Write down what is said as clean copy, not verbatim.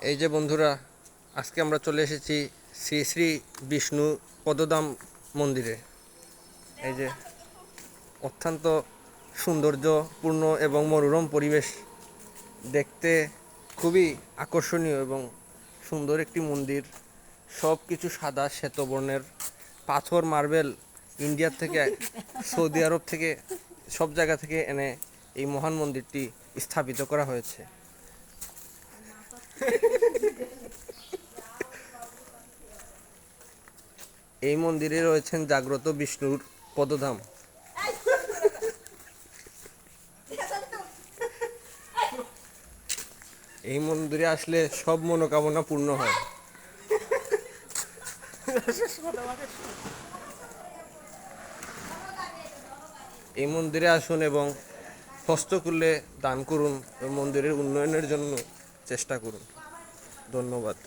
এই যে বন্ধুরা, আজকে আমরা চলে এসেছি শ্রী শ্রী বিষ্ণু পদধাম মন্দিরে। এই যে অত্যন্ত সৌন্দর্যপূর্ণ এবং মনোরম পরিবেশ, দেখতে খুবই আকর্ষণীয় এবং সুন্দর একটি মন্দির। সব কিছু সাদা শ্বেতবর্ণের, পাথর মার্বেল ইন্ডিয়া থেকে, সৌদি আরব থেকে, সব জায়গা থেকে এনে এই মহান মন্দিরটি স্থাপিত করা হয়েছে। এই মন্দিরে রয়েছেন জাগ্রত বিষ্ণুর পদধাম। এই মন্দিরে আসলে সব মনোকামনা পূর্ণ হয়। এই মন্দিরে আসুন এবং হস্তকুলে দান করুন এবং মন্দিরের উন্নয়নের জন্য চেষ্টা করুন। ধন্যবাদ।